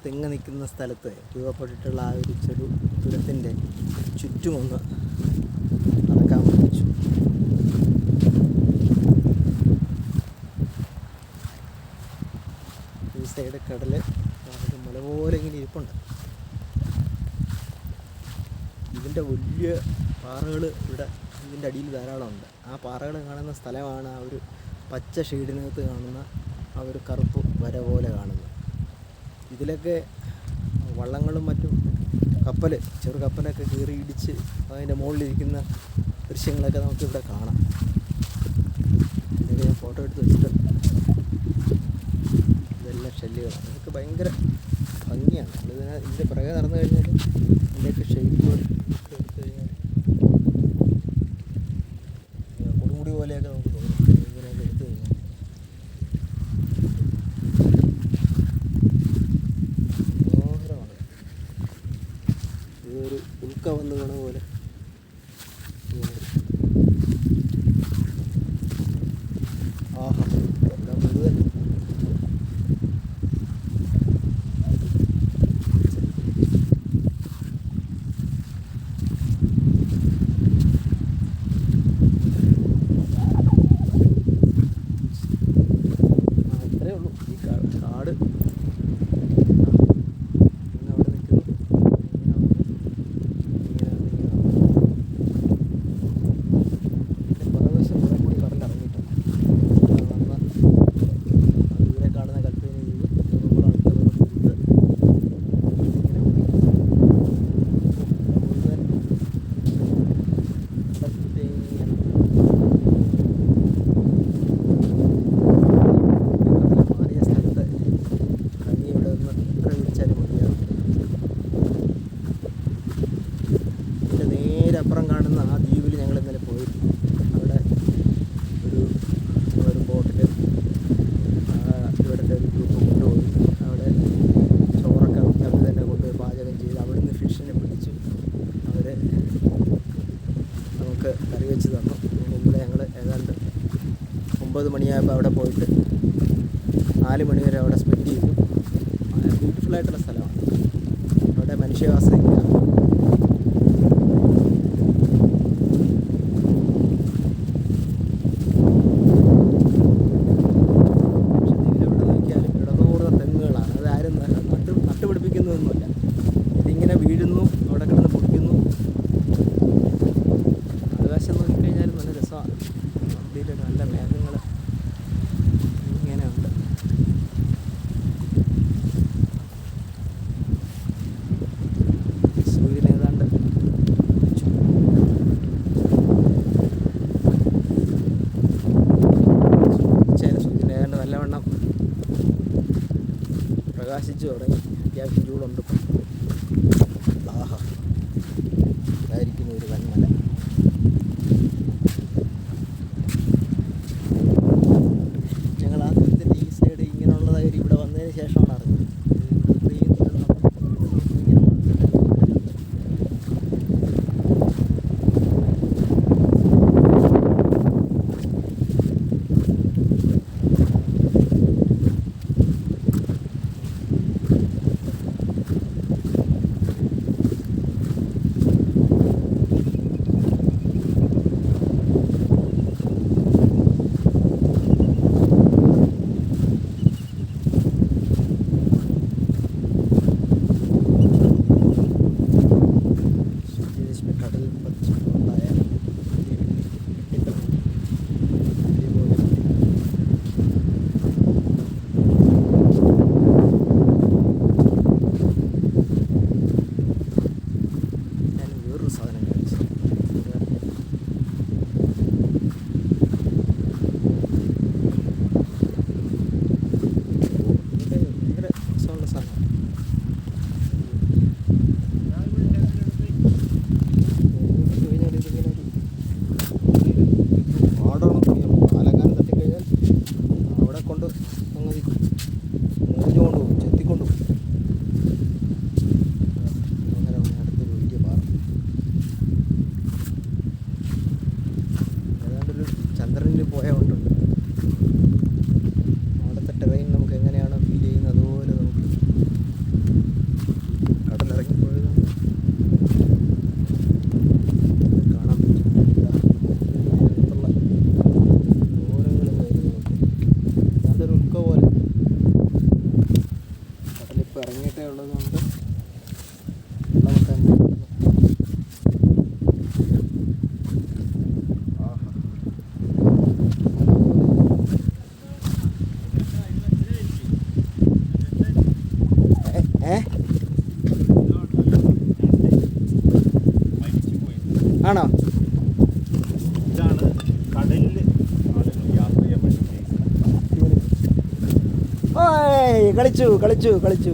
തെങ്ങ് നിൽക്കുന്ന സ്ഥലത്ത് രൂപപ്പെട്ടിട്ടുള്ള ആ ഒരു ചുരത്തിൻ്റെ ചുറ്റുമൊന്ന് നടക്കാൻ ശ്രമിച്ചു. ഈ സൈഡ് കടൽ മല പോലെ ഇങ്ങനെ ഇരിപ്പുണ്ട്. ഇതിൻ്റെ വലിയ പാറകൾ ഇവിടെ ഇതിൻ്റെ അടിയിൽ ധാരാളമുണ്ട്. ആ പാറകൾ കാണുന്ന സ്ഥലമാണ് ആ ഒരു പച്ച ഷെയ്ഡിനകത്ത് കാണുന്ന ആ ഒരു കറുപ്പ് വര പോലെ കാണുന്നത്. ഇതിലൊക്കെ വള്ളങ്ങളും മറ്റും ചെറു കപ്പലൊക്കെ കയറി ഇടിച്ച് അതിൻ്റെ മുകളിലിരിക്കുന്ന ദൃശ്യങ്ങളൊക്കെ നമുക്കിവിടെ കാണാം. ഇതൊക്കെ ഞാൻ ഫോട്ടോ എടുത്ത് വെച്ചിട്ടുണ്ട്. ഇതെല്ലാം ഷെല്ലുകളാണ്. ഇതൊക്കെ ഭയങ്കര ഭംഗിയാണ്. ഇതിൻ്റെ പുറകെ നടന്നു കഴിഞ്ഞാൽ ഇതിൻ്റെയൊക്കെ ഷെയ്പ്പുകൾ ഒക്കെ എടുത്തു കഴിഞ്ഞാൽ കൊടുമുടി പോലെയൊക്കെ നമുക്ക് തോന്നും. ഇങ്ങനെയൊക്കെ എടുത്തു കഴിഞ്ഞാൽ മനോഹരമാണ്. ഇതൊരു ഉൾക്ക വന്ന് വീണ പോലെ ആഹാ മുഴുവൻ ഇത്രയേ ഉള്ളൂ ഈ കാട്. പിന്നെ അവിടെ നിൽക്കുന്നു. പുറവശം കുറെ കൂടി കടലിറങ്ങിയിട്ടുണ്ട്. ദൂരെ കാണുന്ന കൽപ്പേനി ദ്വീപ് നമ്മൾ അടുത്തുള്ളത് മുഴുവൻ മാറിയ സ്ഥലത്ത് കഞ്ഞി ഇവിടെ ഒന്ന് പിടിച്ചാലും മതിയാകും. ഇതിൻ്റെ നേരെ അപ്പുറം കാണുന്ന ആ ദ്വീപിൽ ഞങ്ങൾ ഇന്നലെ പോയിരുന്നു. അവിടെ ഒരു ബോട്ടിൽ ഇവിടുത്തെ ഒരു ഗ്രൂപ്പ് കൊണ്ടുപോയി അവിടെ ചോറൊക്കെ അവർ തന്നെ കൊണ്ടുപോയി പാചകം ചെയ്ത് അവിടുന്ന് ഫിഷിനെ പിടിച്ചു അവർ നമുക്ക് കറി വെച്ച് തന്നു. ഇന്നലെ ഞങ്ങൾ ഏതാണ്ട് 9 മണിയായപ്പോൾ അവിടെ പോയിട്ട് 4 മണി വരെ അവിടെ സ്പെൻഡ് ചെയ്തു. ബ്യൂട്ടിഫുള്ളായിട്ടുള്ള സ്ഥലമാണ്. അവിടെ മനുഷ്യവാസം ഇല്ല. നട്ടുപിടിപ്പിക്കുന്നതൊന്നുമല്ല. ഇതിങ്ങനെ വീഴുന്നു, അവിടെ കിടന്ന് പൊടിക്കുന്നു. ആകാശം നോക്കിക്കഴിഞ്ഞാലും നല്ല രസമാണ്. അതിലൊരു നല്ല മേഘങ്ങൾ ഇങ്ങനെ ഉണ്ട്. സൂര്യൻ ഏതാണ്ട് സൂര്യൻ ഏതാണ്ട് നല്ലവണ്ണം പ്രകാശിച്ചു തുടങ്ങി. അത്യാവശ്യം ചൂടുണ്ട്. ആഹാ, ഇതായിരിക്കുന്നു ഒരു വൻമല. ഞങ്ങൾ ആ തുരത്തിൻ്റെ ഈ സൈഡ് ഇങ്ങനെയുള്ളതായി ഇവിടെ വന്നതിന് ശേഷമാണ് അറിഞ്ഞത്. ഒഴുക്ക പോലെ. കടലിപ്പോൾ ഇറങ്ങിയിട്ടേ ഉള്ളതുകൊണ്ട് വെള്ളമൊക്കെ തന്നെ. ആണോ? ഇതാണ് കടലിൽ ആളുകൾ യാത്ര ചെയ്യാൻ വേണ്ടി. കളിച്ചു കളിച്ചു കളിച്ചു.